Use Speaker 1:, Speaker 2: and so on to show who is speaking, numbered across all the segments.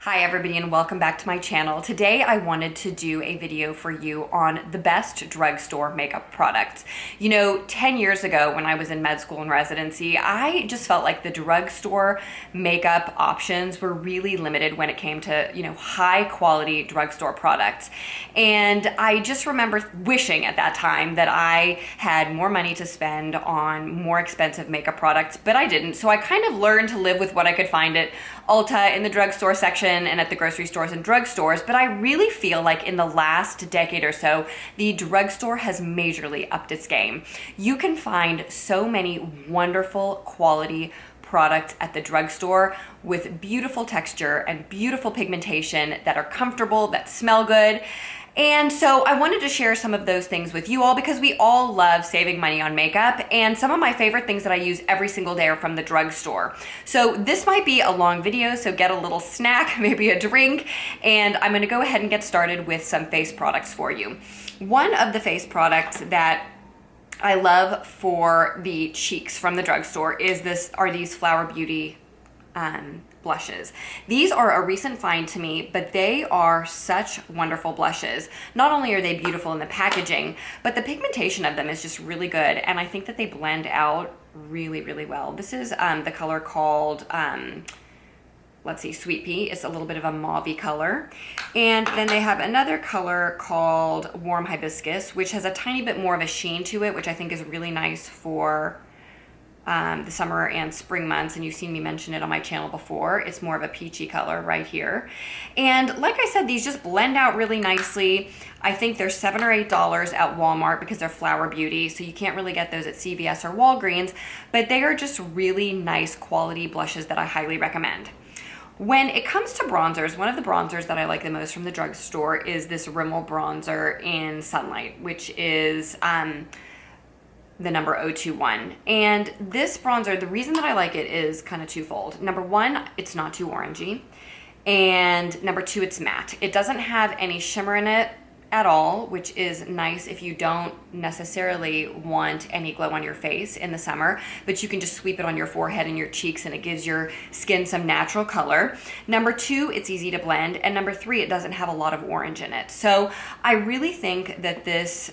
Speaker 1: Hi everybody and welcome back to my channel. Today I wanted to do a video for you on the best drugstore makeup products. You know, 10 years ago when I was in med school and residency, I just felt like the drugstore makeup options were really limited when it came to, high quality drugstore products. And I just remember wishing at that time that I had more money to spend on more expensive makeup products, but I didn't. So I kind of learned to live with what I could find at Ulta, in the drugstore section, and at the grocery stores and drugstores. But I really feel like in the last decade or so, the drugstore has majorly upped its game. You can find so many wonderful quality products at the drugstore with beautiful texture and beautiful pigmentation that are comfortable, that smell good. And so I wanted to share some of those things with you all because we all love saving money on makeup, and some of my favorite things that I use every single day are from the drugstore. So this might be a long video, so get a little snack, maybe a drink, and I'm gonna go ahead and get started with some face products for you. One of the face products that I love for the cheeks from the drugstore are these Flower Beauty blushes. These are a recent find to me, but they are such wonderful blushes. Not only are they beautiful in the packaging, but the pigmentation of them is just really good, and I think that they blend out really, really well. This is the color called, let's see, Sweet Pea. It's a little bit of a mauve-y color. And then they have another color called Warm Hibiscus, which has a tiny bit more of a sheen to it, which I think is really nice for the summer and spring months, and you've seen me mention it on my channel before. It's more of a peachy color right here. And like I said, these just blend out really nicely. I think they're $7 or $8 at Walmart because they're Flower Beauty, so you can't really get those at CVS or Walgreens, but they are just really nice quality blushes that I highly recommend. When it comes to bronzers, one of the bronzers that I like the most from the drugstore is this Rimmel bronzer in Sunlight, which is the number 021. And this bronzer, the reason that I like it is kind of twofold. Number one, it's not too orangey. And number two, it's matte. It doesn't have any shimmer in it at all, which is nice if you don't necessarily want any glow on your face in the summer, but you can just sweep it on your forehead and your cheeks and it gives your skin some natural color. Number two, it's easy to blend. And number three, it doesn't have a lot of orange in it. So I really think that this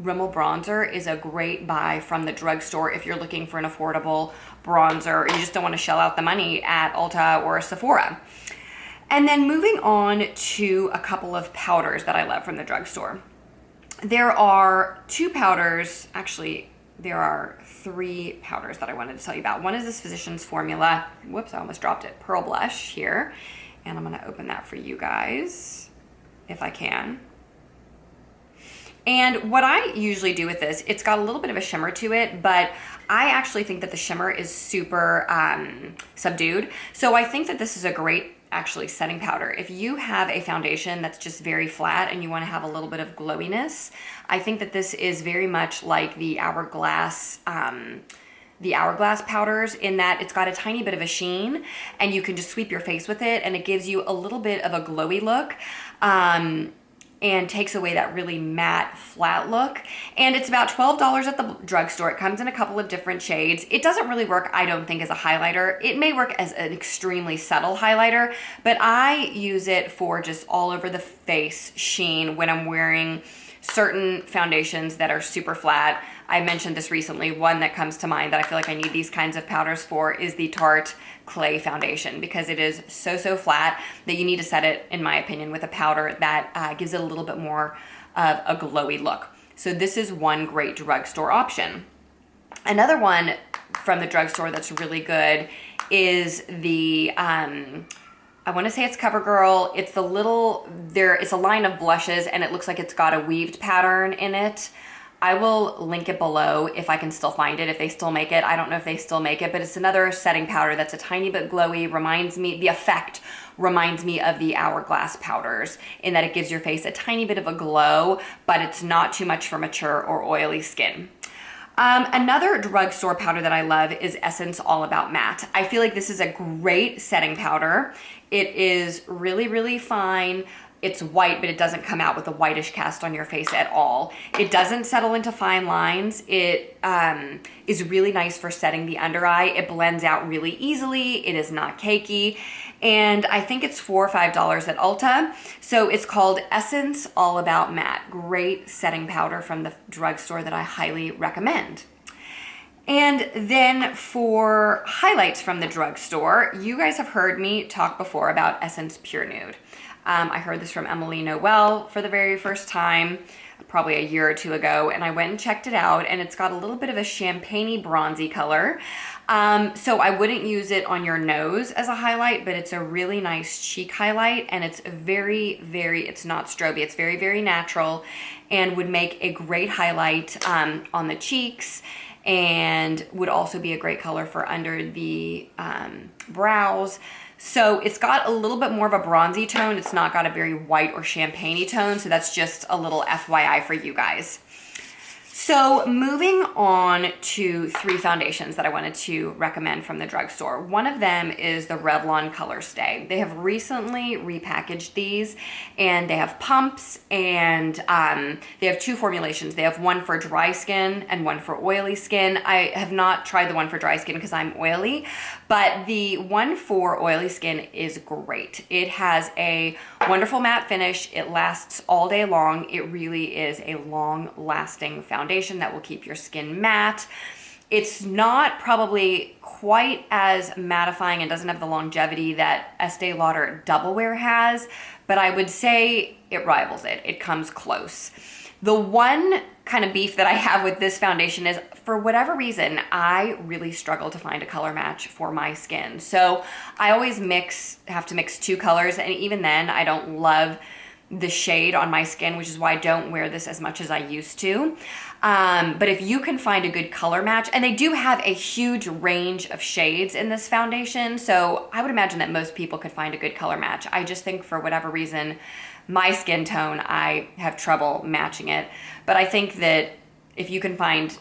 Speaker 1: Rimmel bronzer is a great buy from the drugstore if you're looking for an affordable bronzer or you just don't want to shell out the money at Ulta or Sephora. And then moving on to a couple of powders that I love from the drugstore. There are two powders, actually there are three powders that I wanted to tell you about. One is this Physicians Formula, whoops, I almost dropped it, Pearl Blush here. And I'm gonna open that for you guys if I can. And what I usually do with this, it's got a little bit of a shimmer to it, but I actually think that the shimmer is super subdued. So I think that this is a great actually setting powder. If you have a foundation that's just very flat and you want to have a little bit of glowiness, I think that this is very much like the Hourglass powders in that it's got a tiny bit of a sheen and you can just sweep your face with it and it gives you a little bit of a glowy look. And takes away that really matte, flat look. And it's about $12 at the drugstore. It comes in a couple of different shades. It doesn't really work, I don't think, as a highlighter. It may work as an extremely subtle highlighter, but I use it for just all over the face sheen when I'm wearing certain foundations that are super flat. I mentioned this recently. One that comes to mind that I feel like I need these kinds of powders for is the Tarte Clay Foundation, because it is so flat that you need to set it, in my opinion, with a powder that gives it a little bit more of a glowy look. So this is one great drugstore option. Another one from the drugstore that's really good is the I want to say it's CoverGirl. It's it's a line of blushes and it looks like it's got a weaved pattern in it. I will link it below if I can still find it, if they still make it. I don't know if they still make it, but it's another setting powder that's a tiny bit glowy, the effect reminds me of the Hourglass powders in that it gives your face a tiny bit of a glow, but it's not too much for mature or oily skin. Another drugstore powder that I love is Essence All About Matte. I feel like this is a great setting powder. It is really, really fine. It's white, but it doesn't come out with a whitish cast on your face at all. It doesn't settle into fine lines. It is really nice for setting the under eye. It blends out really easily. It is not cakey. and I think it's $4 or $5 at Ulta. So it's called Essence All About Matte. Great setting powder from the drugstore that I highly recommend. And then for highlights from the drugstore, you guys have heard me talk before about Essence Pure Nude. I heard this from Emily Noel for the very first time, probably a year or two ago, and I went and checked it out, and it's got a little bit of a champagne-y bronzy color. So I wouldn't use it on your nose as a highlight, but it's a really nice cheek highlight, and it's it's not stroby, it's very, very natural, and would make a great highlight on the cheeks, and would also be a great color for under the brows. So it's got a little bit more of a bronzy tone. It's not got a very white or champagne-y tone, so that's just a little FYI for you guys. So moving on to 3 foundations that I wanted to recommend from the drugstore. One of them is the Revlon Color Stay. They have recently repackaged these, and they have pumps, and they have 2 formulations. They have one for dry skin and one for oily skin. I have not tried the one for dry skin because I'm oily, but the one for oily skin is great. It has a wonderful matte finish. It lasts all day long. It really is a long-lasting foundation that will keep your skin matte. It's not probably quite as mattifying and doesn't have the longevity that Estee Lauder Double Wear has, but I would say it rivals it. It comes close. The one kind of beef that I have with this foundation is, for whatever reason, I really struggle to find a color match for my skin. So I always have to mix 2 colors, and even then I don't love the shade on my skin, which is why I don't wear this as much as I used to. But if you can find a good color match, and they do have a huge range of shades in this foundation, so I would imagine that most people could find a good color match. I just think for whatever reason, my skin tone, I have trouble matching it. But I think that if you can find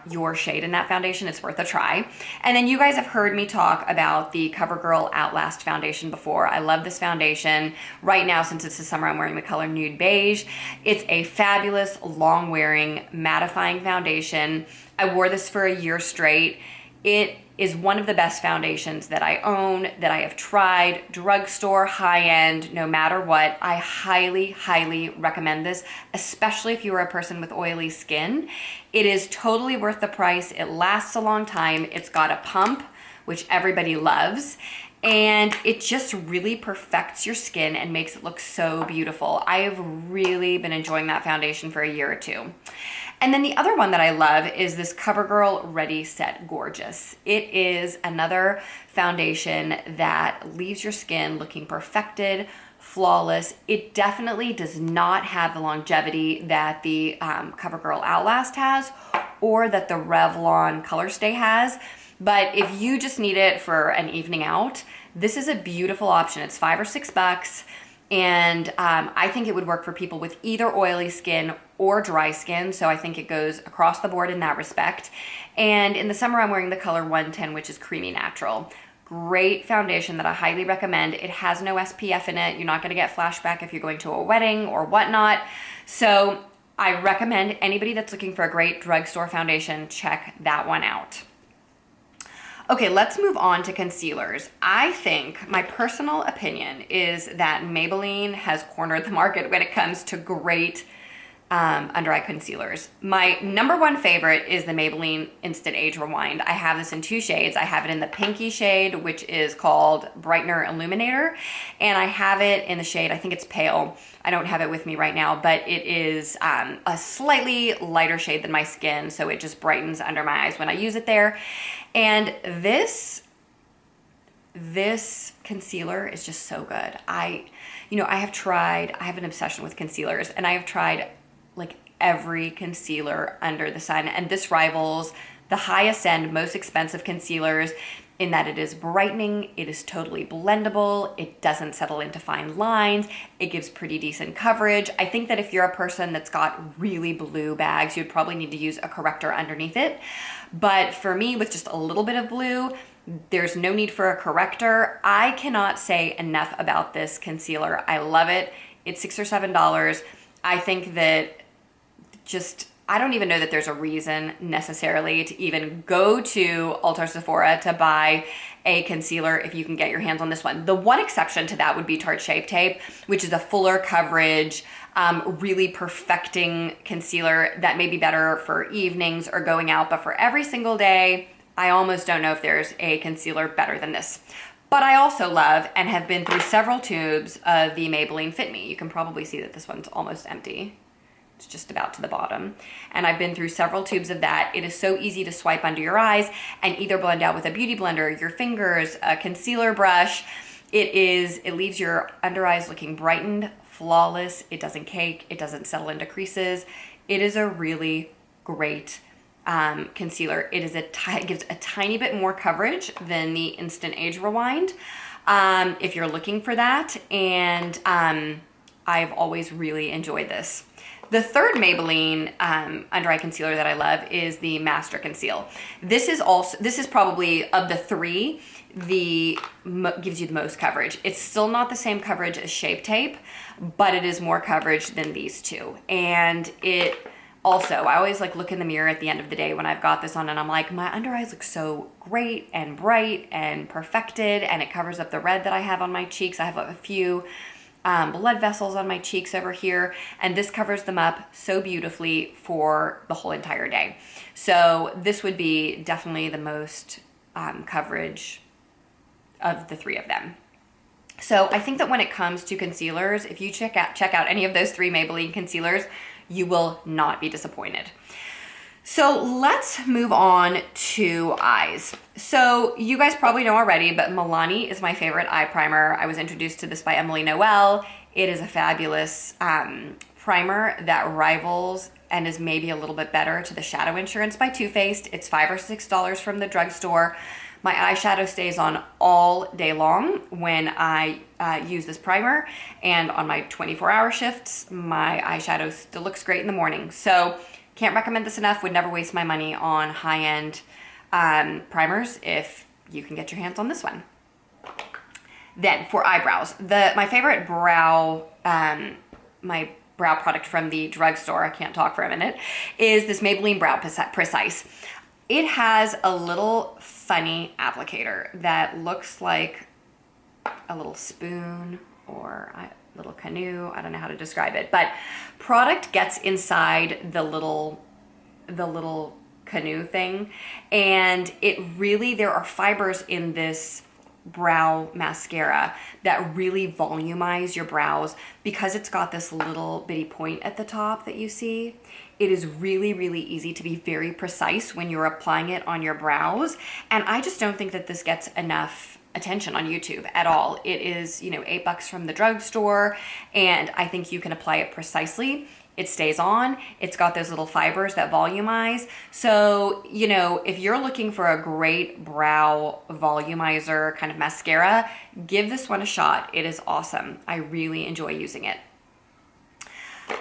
Speaker 1: your shade in that foundation, it's worth a try. And then you guys have heard me talk about the CoverGirl Outlast foundation before. I love this foundation. Right now, since it's the summer, I'm wearing the color Nude Beige. It's a fabulous, long-wearing, mattifying foundation. I wore this for a year straight. It is one of the best foundations that I own, that I have tried, drugstore, high-end, no matter what. I highly, highly recommend this, especially if you are a person with oily skin. It is totally worth the price. It lasts a long time. It's got a pump, which everybody loves, and it just really perfects your skin and makes it look so beautiful. I have really been enjoying that foundation for a year or two. And then the other one that I love is this CoverGirl Ready Set Gorgeous. It is another foundation that leaves your skin looking perfected, flawless. It definitely does not have the longevity that the CoverGirl Outlast has, or that the Revlon Color Stay has. But if you just need it for an evening out, this is a beautiful option. It's $5 or $6. And I think it would work for people with either oily skin or dry skin. So I think it goes across the board in that respect. And in the summer, I'm wearing the color 110, which is Creamy Natural. Great foundation that I highly recommend. It has no SPF in it. You're not gonna get flashback if you're going to a wedding or whatnot. So I recommend anybody that's looking for a great drugstore foundation, check that one out. Okay, let's move on to concealers. I think my personal opinion is that Maybelline has cornered the market when it comes to great under eye concealers. My number one favorite is the Maybelline Instant Age Rewind. I have this in 2 shades. I have it in the pinky shade, which is called Brightener Illuminator, and I have it in the shade, I think it's pale. I don't have it with me right now, but it is a slightly lighter shade than my skin, so it just brightens under my eyes when I use it there. And this concealer is just so good. I have an obsession with concealers, and I have tried like every concealer under the sun, and this rivals the highest end, most expensive concealers in that it is brightening, it is totally blendable, it doesn't settle into fine lines, it gives pretty decent coverage. I think that if you're a person that's got really blue bags, you'd probably need to use a corrector underneath it. But for me, with just a little bit of blue, there's no need for a corrector. I cannot say enough about this concealer. I love it. It's $6 or $7. I think that just I don't even know that there's a reason necessarily to even go to Ulta Sephora to buy a concealer if you can get your hands on this one. The one exception to that would be Tarte Shape Tape, which is a fuller coverage, really perfecting concealer that may be better for evenings or going out, but for every single day, I almost don't know if there's a concealer better than this. But I also love and have been through several tubes of the Maybelline Fit Me. You can probably see that this one's almost empty. It's just about to the bottom. And I've been through several tubes of that. It is so easy to swipe under your eyes and either blend out with a beauty blender, your fingers, a concealer brush. It leaves your under eyes looking brightened, flawless. It doesn't cake. It doesn't settle into creases. It is a really great concealer. It gives a tiny bit more coverage than the Instant Age Rewind, if you're looking for that. And I've always really enjoyed this. The third Maybelline under eye concealer that I love is the Master Conceal. This is probably, of the three, gives you the most coverage. It's still not the same coverage as Shape Tape, but it is more coverage than these two. And also, I always look in the mirror at the end of the day when I've got this on and I'm like, my under eyes look so great and bright and perfected, and it covers up the red that I have on my cheeks. I have a few blood vessels on my cheeks over here, and this covers them up so beautifully for the whole entire day. So this would be definitely the most coverage of the three of them. So I think that when it comes to concealers, if you check out any of those three Maybelline concealers, you will not be disappointed. So let's move on to eyes. So you guys probably know already, but Milani is my favorite eye primer. I was introduced to this by Emily Noel. It is a fabulous primer that rivals and is maybe a little bit better to the Shadow Insurance by Too Faced. It's $5 or $6 from the drugstore. My eyeshadow stays on all day long when I use this primer, and on my 24-hour shifts, my eyeshadow still looks great in the morning. So can't recommend this enough. Would never waste my money on high-end primers if you can get your hands on this one. Then for eyebrows, my favorite my brow product from the drugstore, I can't talk for a minute, is this Maybelline Brow Precise. It has a little funny applicator that looks like a little spoon or a little canoe. I don't know how to describe it, but product gets inside the little canoe thing, and there are fibers in this brow mascara that really volumize your brows because it's got this little bitty point at the top that you see. It is really, really easy to be very precise when you're applying it on your brows, and I just don't think that this gets enough attention on YouTube at all. It is, $8 from the drugstore, and I think you can apply it precisely. It stays on. It's got those little fibers that volumize. So, if you're looking for a great brow volumizer kind of mascara, give this one a shot. It is awesome. I really enjoy using it.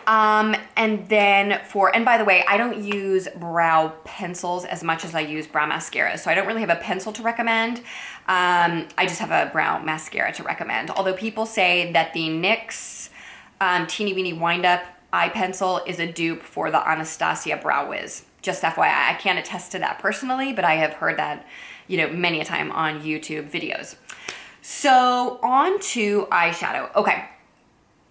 Speaker 1: And by the way, I don't use brow pencils as much as I use brow mascara. So I don't really have a pencil to recommend. I just have a brow mascara to recommend. Although people say that the NYX Teeny Weeny Wind Up eye pencil is a dupe for the Anastasia Brow Wiz. Just FYI, I can't attest to that personally, but I have heard that, many a time on YouTube videos. So on to eyeshadow. Okay.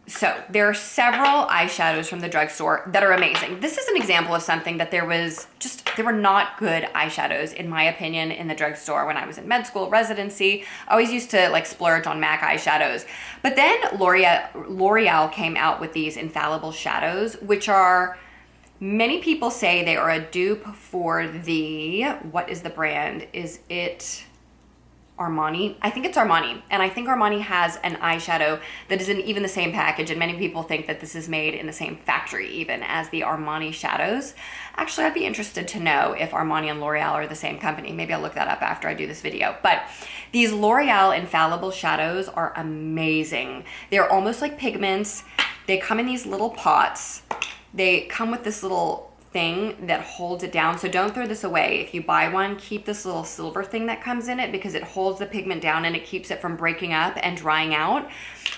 Speaker 1: So there are several eyeshadows from the drugstore that are amazing. This is an example of something that there were not good eyeshadows, in my opinion, in the drugstore when I was in med school, residency. I always used to splurge on MAC eyeshadows. But then L'Oreal came out with these infallible shadows, which are, many people say they are a dupe for what is the brand? Is it Armani? I think it's Armani, and I think Armani has an eyeshadow that is in even the same package, and many people think that this is made in the same factory even as the Armani shadows. Actually, I'd be interested to know if Armani and L'Oreal are the same company. Maybe I'll look that up after I do this video. But these L'Oreal infallible shadows are amazing. They're almost like pigments. They come in these little pots. They come with this little thing that holds it down. So don't throw this away. If you buy one, keep this little silver thing that comes in it because it holds the pigment down and it keeps it from breaking up and drying out.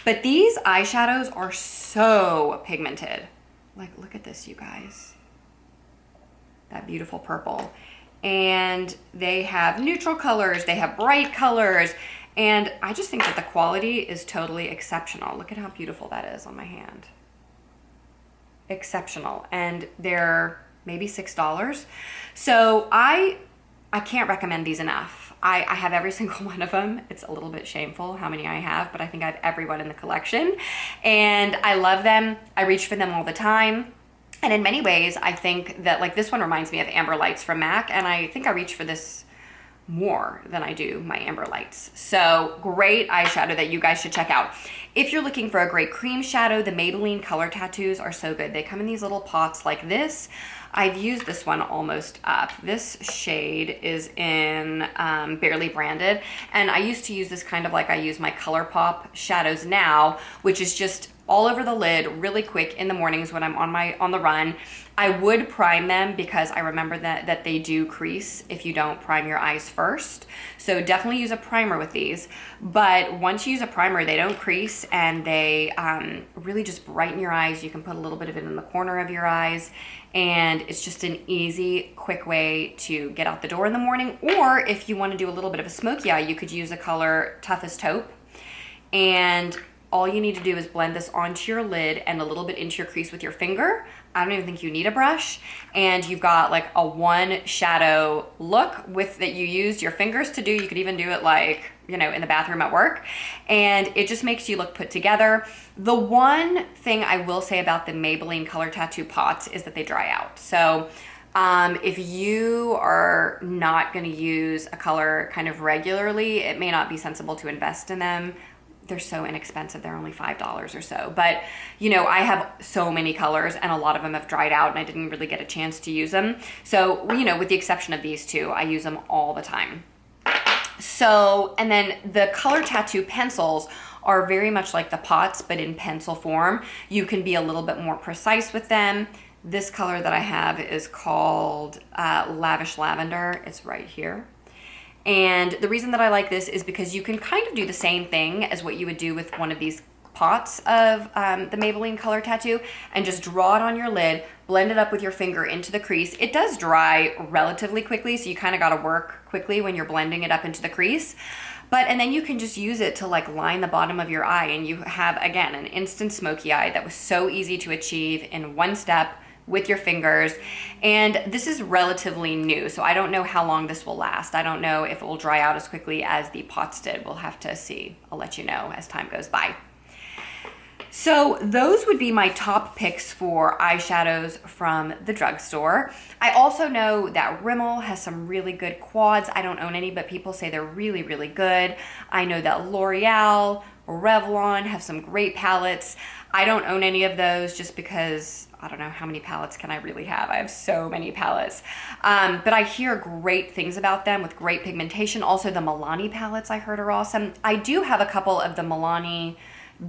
Speaker 1: But these eyeshadows are so pigmented. Look at this, you guys. that beautiful purple. And they have neutral colors, they have bright colors, and I just think that the quality is totally exceptional. Look at how beautiful that is on my hand. Exceptional. And they're maybe $6. So I can't recommend these enough. I have every single one of them. It's a little bit shameful how many I have, but I think I have every one in the collection. And I love them. I reach for them all the time. And in many ways, I think that like this one reminds me of Amber Lights from MAC, and I think I reach for this more than I do my Amber Lights. So great eyeshadow that you guys should check out. If you're looking for a great cream shadow, the Maybelline Color Tattoos are so good. They come in these little pots like this. I've used this one almost up. This shade is in Barely Branded, and I used to use this kind of like I use my ColourPop shadows now, which is just all over the lid really quick in the mornings when I'm on the run. I would prime them because I remember that they do crease if you don't prime your eyes first. So definitely use a primer with these. But once you use a primer, they don't crease, and they really just brighten your eyes. You can put a little bit of it in the corner of your eyes, and it's just an easy, quick way to get out the door in the morning. Or if you want to do a little bit of a smoky eye, you could use the color Tough as Taupe, and all you need to do is blend this onto your lid and a little bit into your crease with your finger. I don't even think you need a brush. And you've got like a one shadow look with that you used your fingers to do. You could even do it like, you know, in the bathroom at work. And it just makes you look put together. The one thing I will say about the Maybelline Color Tattoo pots is that they dry out. So if you are not gonna use a color kind of regularly, it may not be sensible to invest in them. They're so inexpensive. They're only $5 or so. But, you know, I have so many colors and a lot of them have dried out and I didn't really get a chance to use them. So, you know, with the exception of these two, I use them all the time. So, and then the Color Tattoo pencils are very much like the pots, but in pencil form. You can be a little bit more precise with them. This color that I have is called Lavish Lavender. It's right here. And the reason that I like this is because you can kind of do the same thing as what you would do with one of these pots of the Maybelline Color Tattoo and just draw it on your lid, blend it up with your finger into the crease. It does dry relatively quickly, so you kind of got to work quickly when you're blending it up into the crease. And then you can just use it to like line the bottom of your eye, and you have, again, an instant smoky eye that was so easy to achieve in one step with your fingers. And this is relatively new, so I don't know how long this will last. I don't know if it will dry out as quickly as the pots did. We'll have to see. I'll let you know as time goes by. So those would be my top picks for eyeshadows from the drugstore. I also know that Rimmel has some really good quads. I don't own any, but people say they're really, really good. I know that L'Oreal, Revlon have some great palettes. I don't own any of those just because I don't know how many palettes can I really have. I have so many palettes. But I hear great things about them with great pigmentation. Also the Milani palettes I heard are awesome. I do have a couple of the Milani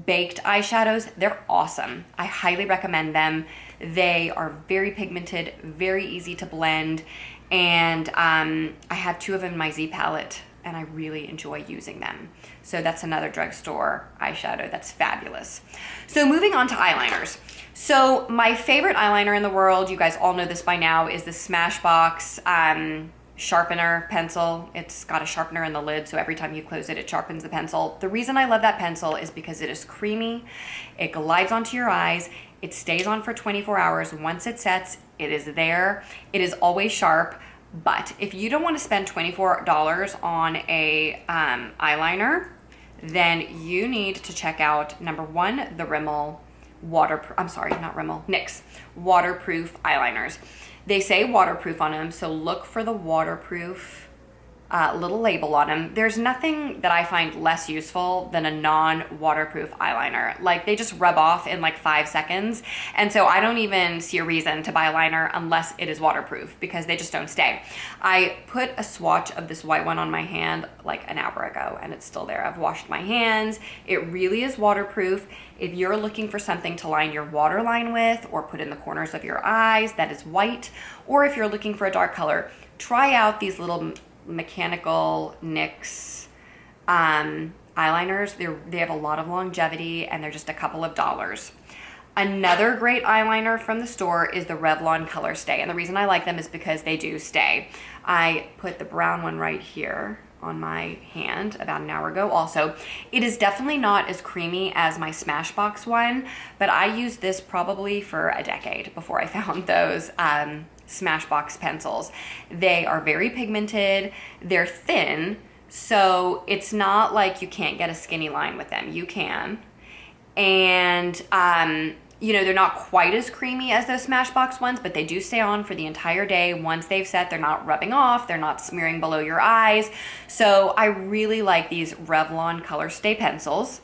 Speaker 1: baked eyeshadows. They're awesome. I highly recommend them. They are very pigmented, very easy to blend. And I have two of them in my Z palette and I really enjoy using them. So that's another drugstore eyeshadow that's fabulous. So moving on to eyeliners. So my favorite eyeliner in the world, you guys all know this by now, is the Smashbox sharpener pencil. It's got a sharpener in the lid, so every time you close it, it sharpens the pencil. The reason I love that pencil is because it is creamy, it glides onto your eyes, it stays on for 24 hours. Once it sets, it is there. It is always sharp. But if you don't want to spend $24 on a eyeliner, then you need to check out, number one, the Rimmel NYX waterproof eyeliners. They say waterproof on them, so look for the waterproof little label on them. There's nothing that I find less useful than a non-waterproof eyeliner. Like, they just rub off in like 5 seconds. And so I don't even see a reason to buy a liner unless it is waterproof, because they just don't stay. I put a swatch of this white one on my hand like an hour ago and it's still there. I've washed my hands. It really is waterproof. If you're looking for something to line your waterline with or put in the corners of your eyes that is white, or if you're looking for a dark color, try out these little mechanical NYX eyeliners. They have a lot of longevity and they're just a couple of dollars. Another great eyeliner from the store is the Revlon Color Stay. And the reason I like them is because they do stay. I put the brown one right here on my hand about an hour ago also. It is definitely not as creamy as my Smashbox one, but I used this probably for a decade before I found those Smashbox pencils. They are very pigmented, they're thin, so it's not like you can't get a skinny line with them. You can. And you know, they're not quite as creamy as those Smashbox ones, but they do stay on for the entire day. Once they've set, they're not rubbing off, they're not smearing below your eyes. So I really like these Revlon Color Stay pencils.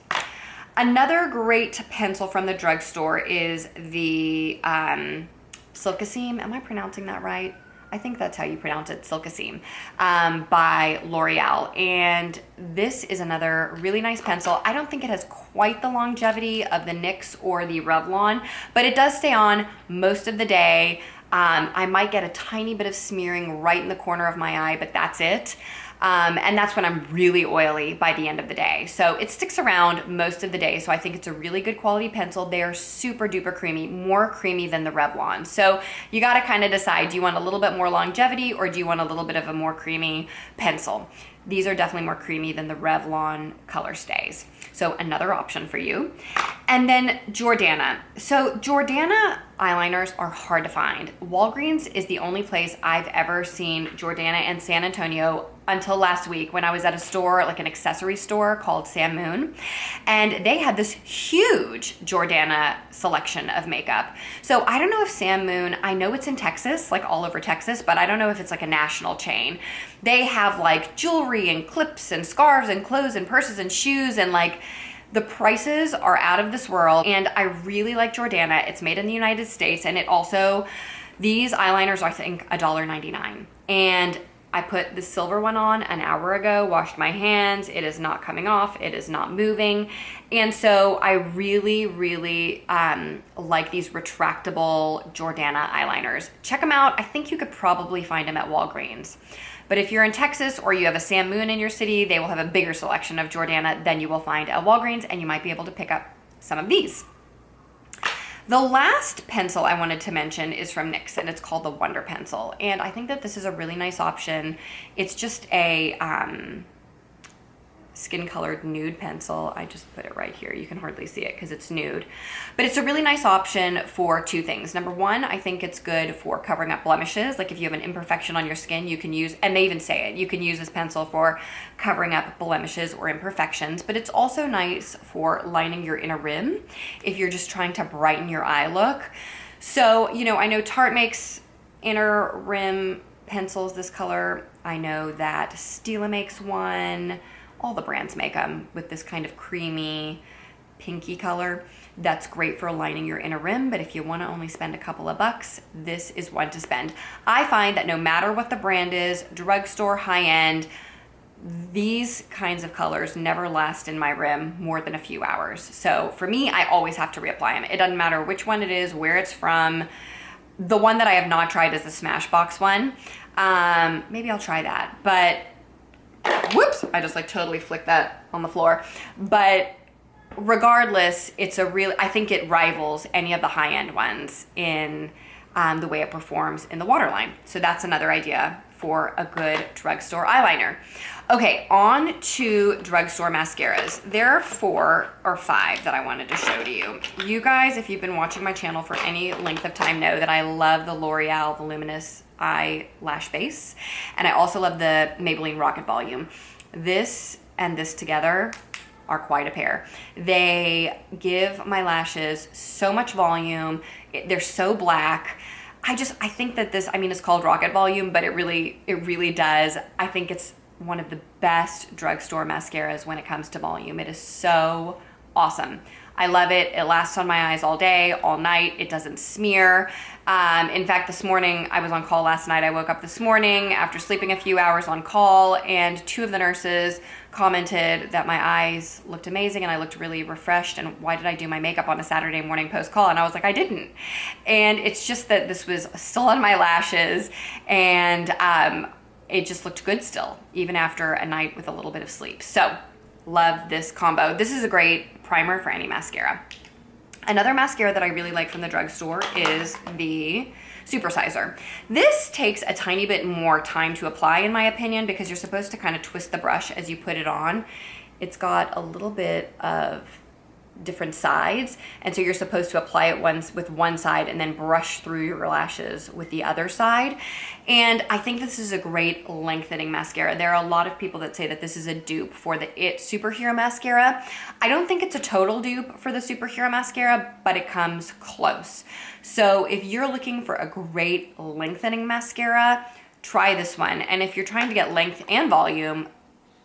Speaker 1: Another great pencil from the drugstore is the Silkaseem. Am I pronouncing that right? I think that's how you pronounce it, Silkaseem, by L'Oreal. And this is another really nice pencil. I don't think it has quite the longevity of the NYX or the Revlon, but it does stay on most of the day. I might get a tiny bit of smearing right in the corner of my eye, but that's it. And that's when I'm really oily by the end of the day. So it sticks around most of the day. So I think it's a really good quality pencil. They are super duper creamy, more creamy than the Revlon. So you got to kind of decide, do you want a little bit more longevity or do you want a little bit of a more creamy pencil? These are definitely more creamy than the Revlon Color Stays. So another option for you. And then Jordana. So Jordana eyeliners are hard to find. Walgreens is the only place I've ever seen Jordana and San Antonio until last week when I was at a store, like an accessory store called Sam Moon. And they had this huge Jordana selection of makeup. So I don't know if Sam Moon, I know it's in Texas, like all over Texas, but I don't know if it's like a national chain. They have like jewelry and clips and scarves and clothes and purses and shoes, and like the prices are out of this world. And I really like Jordana. It's made in the United States, and it also, these eyeliners are I think $1.99. And I put the silver one on an hour ago, washed my hands. It is not coming off. It is not moving. And so I really, really like these retractable Jordana eyeliners. Check them out. I think you could probably find them at Walgreens. But if you're in Texas or you have a Sam Moon in your city, they will have a bigger selection of Jordana than you will find at Walgreens, and you might be able to pick up some of these. The last pencil I wanted to mention is from NYX, and it's called the Wonder Pencil. And I think that this is a really nice option. It's just a skin-colored nude pencil. I just put it right here. You can hardly see it because it's nude. But it's a really nice option for two things. Number one, I think it's good for covering up blemishes. Like if you have an imperfection on your skin, you can use, and they even say it, you can use this pencil for covering up blemishes or imperfections. But it's also nice for lining your inner rim if you're just trying to brighten your eye look. So, you know, I know Tarte makes inner rim pencils this color. I know that Stila makes one. All the brands make them with this kind of creamy pinky color. That's great for lining your inner rim, but if you want to only spend a couple of bucks, this is one to spend. I find that no matter what the brand is, drugstore, high-end, these kinds of colors never last in my rim more than a few hours. So for me, I always have to reapply them. It doesn't matter which one it is, where it's from. The one that I have not tried is the Smashbox one. Maybe I'll try that, but whoops, I just like totally flicked that on the floor. But regardless, it's a real, I think it rivals any of the high-end ones in the way it performs in the waterline. So that's another idea for a good drugstore eyeliner. Okay, on to drugstore mascaras. There are 4 or 5 that I wanted to show to you. You guys, if you've been watching my channel for any length of time, know that I love the L'Oreal Voluminous Eyelash Base, and I also love the Maybelline Rocket Volume. This and this together are quite a pair. They give my lashes so much volume. They're so black. I think that this, I mean, it's called Rocket Volume, but it really does. I think it's one of the best drugstore mascaras when it comes to volume. It is so awesome. I love it. It lasts on my eyes all day, all night. It doesn't smear. In fact, this morning, I was on call last night. I woke up this morning after sleeping a few hours on call, and 2 of the nurses commented that my eyes looked amazing and I looked really refreshed, and why did I do my makeup on a Saturday morning post-call? And I was like, I didn't. And it's just that this was still on my lashes, and it just looked good still, even after a night with a little bit of sleep. So, love this combo. This is a great primer for any mascara. Another mascara that I really like from the drugstore is the Supersizer. This takes a tiny bit more time to apply, in my opinion, because you're supposed to kind of twist the brush as you put it on. It's got a little bit of different sides, and so you're supposed to apply it once with one side and then brush through your lashes with the other side. And I think this is a great lengthening mascara. There are a lot of people that say that this is a dupe for the It Superhero Mascara. I don't think it's a total dupe for the Superhero Mascara, but it comes close. So if you're looking for a great lengthening mascara, try this one. And if you're trying to get length and volume,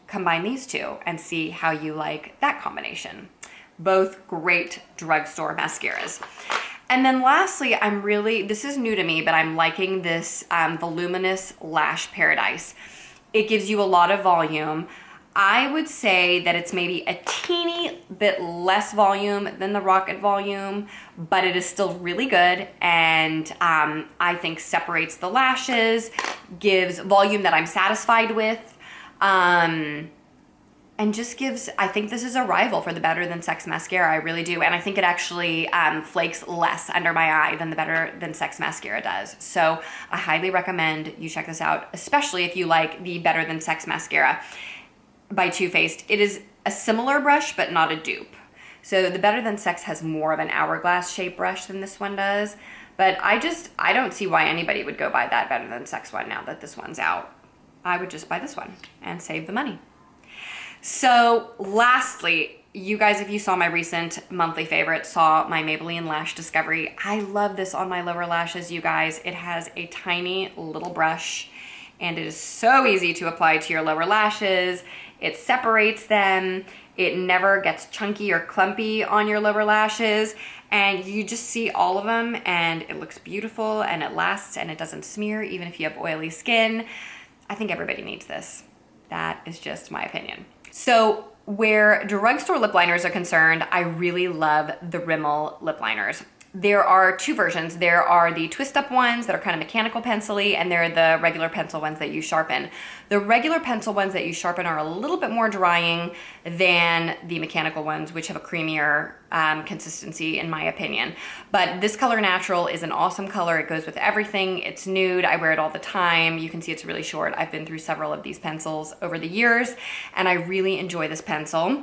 Speaker 1: combine these two and see how you like that combination. Both great drugstore mascaras. And then lastly, this is new to me, but I'm liking this Voluminous Lash Paradise. It gives you a lot of volume. I would say that it's maybe a teeny bit less volume than the Rocket Volume, but it is still really good, and I think separates the lashes, gives volume that I'm satisfied with, and just gives, I think this is a rival for the Better Than Sex mascara. I really do. And I think it actually flakes less under my eye than the Better Than Sex mascara does. So I highly recommend you check this out, especially if you like the Better Than Sex mascara by Too Faced. It is a similar brush, but not a dupe. So the Better Than Sex has more of an hourglass shaped brush than this one does. But I don't see why anybody would go buy that Better Than Sex one now that this one's out. I would just buy this one and save the money. So lastly, you guys, if you saw my recent monthly favorite, saw my Maybelline Lash Discovery. I love this on my lower lashes, you guys. It has a tiny little brush, and it is so easy to apply to your lower lashes. It separates them. It never gets chunky or clumpy on your lower lashes, and you just see all of them, and it looks beautiful, and it lasts, and it doesn't smear even if you have oily skin. I think everybody needs this. That is just my opinion. So where drugstore lip liners are concerned, I really love the Rimmel lip liners. There are two versions. There are the twist up ones that are kind of mechanical pencil-y, and there are the regular pencil ones that you sharpen. The regular pencil ones that you sharpen are a little bit more drying than the mechanical ones, which have a creamier consistency in my opinion. But this color Natural is an awesome color. It goes with everything. It's nude. I wear it all the time. You can see it's really short. I've been through several of these pencils over the years, and I really enjoy this pencil.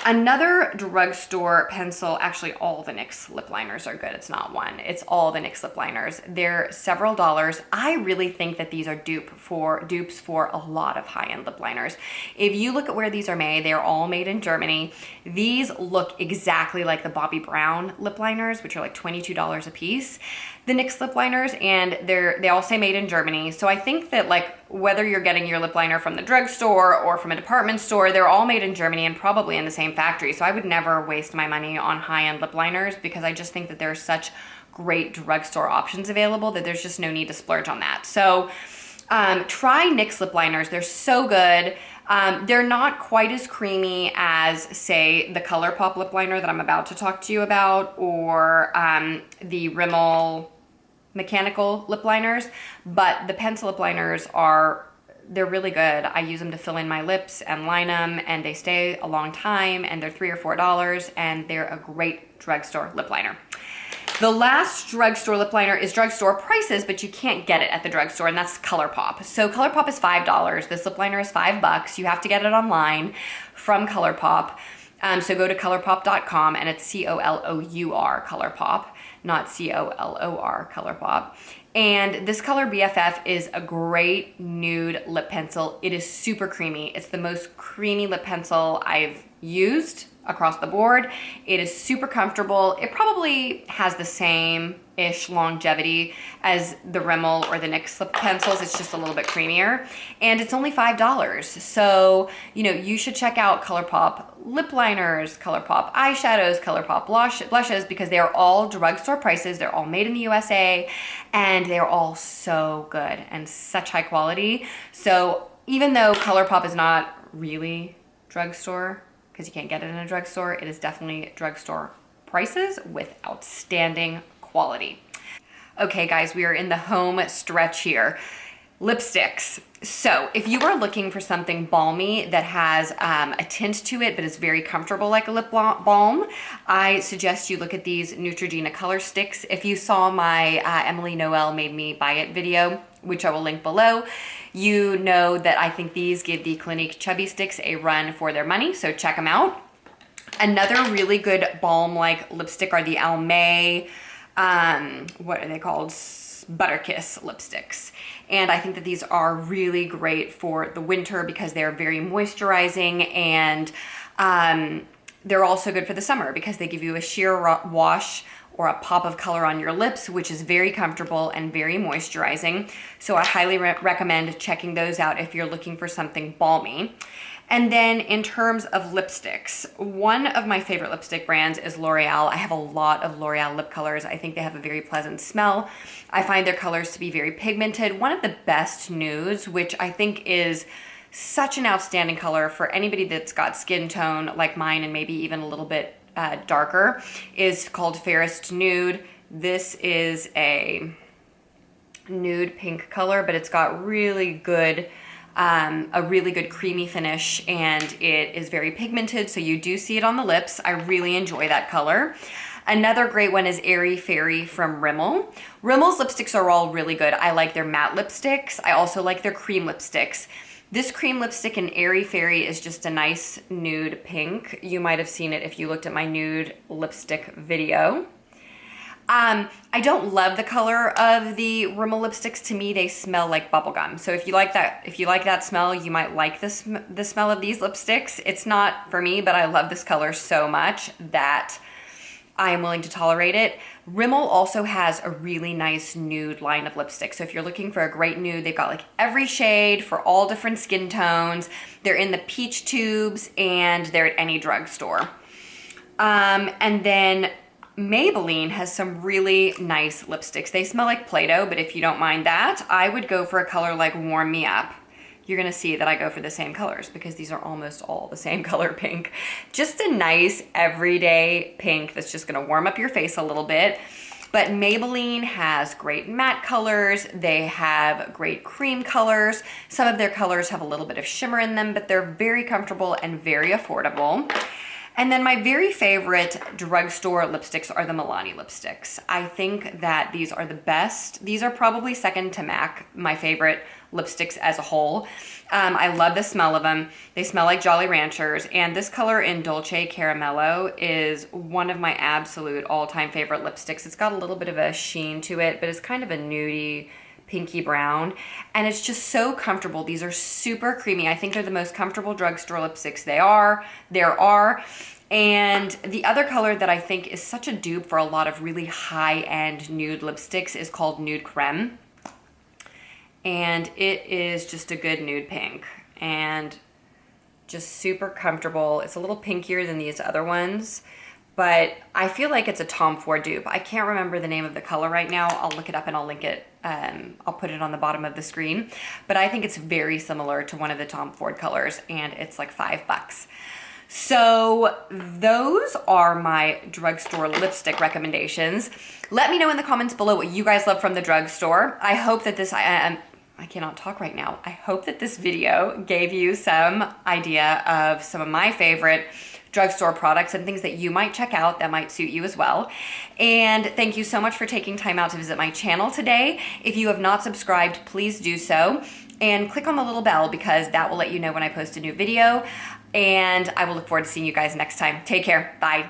Speaker 1: Another drugstore pencil, actually all the NYX lip liners are good. It's not one, it's all the NYX lip liners. They're several dollars. I really think that these are dupes for a lot of high-end lip liners. If you look at where these are made, they're all made in Germany. These look exactly like the Bobbi Brown lip liners, which are like $22 a piece. The NYX lip liners, and they all say made in Germany. So I think that like whether you're getting your lip liner from the drugstore or from a department store, they're all made in Germany and probably in the same factory. So I would never waste my money on high-end lip liners because I just think that there's such great drugstore options available that there's just no need to splurge on that. So try NYX lip liners. They're so good. They're not quite as creamy as, say, the ColourPop lip liner that I'm about to talk to you about, or the Rimmel mechanical lip liners, but the pencil lip liners they're really good. I use them to fill in my lips and line them, and they stay a long time, and they're $3 or $4, and they're a great drugstore lip liner. The last drugstore lip liner is drugstore prices, but you can't get it at the drugstore, and that's ColourPop. So ColourPop is $5. This lip liner is $5. You have to get it online from ColourPop. So go to colourpop.com, and it's COLOUR ColourPop, not COLOR ColourPop. And this color BFF is a great nude lip pencil. It is super creamy. It's the most creamy lip pencil I've used across the board. It is super comfortable. It probably has the same-ish longevity as the Rimmel or the NYX lip pencils. It's just a little bit creamier. And it's only $5. So, you should check out ColourPop lip liners, ColourPop eyeshadows, ColourPop blushes, because they are all drugstore prices. They're all made in the USA, and they're all so good and such high quality. So even though ColourPop is not really drugstore, because you can't get it in a drugstore, it is definitely drugstore prices with outstanding quality. Okay guys, we are in the home stretch here. Lipsticks. So if you are looking for something balmy that has a tint to it but is very comfortable like a lip balm, I suggest you look at these Neutrogena color sticks. If you saw my Emily Noel Made Me Buy It video, which I will link below, you know that I think these give the Clinique Chubby Sticks a run for their money, so check them out. Another really good balm-like lipstick are the Almay, what are they called? Butterkiss lipsticks. And I think that these are really great for the winter because they're very moisturizing, and they're also good for the summer because they give you a sheer wash or a pop of color on your lips, which is very comfortable and very moisturizing. So I highly recommend checking those out if you're looking for something balmy. And then in terms of lipsticks, one of my favorite lipstick brands is L'Oreal. I have a lot of L'Oreal lip colors. I think they have a very pleasant smell. I find their colors to be very pigmented. One of the best nudes, which I think is such an outstanding color for anybody that's got skin tone like mine and maybe even a little bit darker, is called Fairest Nude. This is a nude pink color, but it's got really good a really good creamy finish, and it is very pigmented, so you do see it on the lips. I really enjoy that color. Another great one is Airy Fairy from Rimmel. Rimmel's lipsticks are all really good. I like their matte lipsticks. I also like their cream lipsticks. This cream lipstick in Airy Fairy is just a nice nude pink. You might have seen it if you looked at my nude lipstick video. I don't love the color of the Rimmel lipsticks. To me, they smell like bubblegum. So if you like that smell, you might like the smell of these lipsticks. It's not for me, but I love this color so much that I am willing to tolerate it. Rimmel also has a really nice nude line of lipstick. So if you're looking for a great nude, they've got like every shade for all different skin tones. They're in the peach tubes and they're at any drugstore. And then Maybelline has some really nice lipsticks. They smell like Play-Doh, but if you don't mind that, I would go for a color like Warm Me Up. You're gonna see that I go for the same colors because these are almost all the same color pink. Just a nice everyday pink that's just gonna warm up your face a little bit. But Maybelline has great matte colors. They have great cream colors. Some of their colors have a little bit of shimmer in them, but they're very comfortable and very affordable. And then my very favorite drugstore lipsticks are the Milani lipsticks. I think that these are the best. These are probably second to MAC, my favorite lipsticks as a whole. I love the smell of them. They smell like Jolly Ranchers. And this color in Dolce Caramello is one of my absolute all-time favorite lipsticks. It's got a little bit of a sheen to it, but it's kind of a nudie, pinky brown, and it's just so comfortable. These are super creamy. I think they're the most comfortable drugstore lipsticks there are. And the other color that I think is such a dupe for a lot of really high-end nude lipsticks is called Nude Creme. And it is just a good nude pink and just super comfortable. It's a little pinkier than these other ones, but I feel like it's a Tom Ford dupe. I can't remember the name of the color right now. I'll look it up and I'll link it. I'll put it on the bottom of the screen. But I think it's very similar to one of the Tom Ford colors, and it's like $5. So those are my drugstore lipstick recommendations. Let me know in the comments below what you guys love from the drugstore. I hope that this, I cannot talk right now. I hope that this video gave you some idea of some of my favorite drugstore products and things that you might check out that might suit you as well. And thank you so much for taking time out to visit my channel today. If you have not subscribed, please do so. And click on the little bell because that will let you know when I post a new video. And I will look forward to seeing you guys next time. Take care. Bye.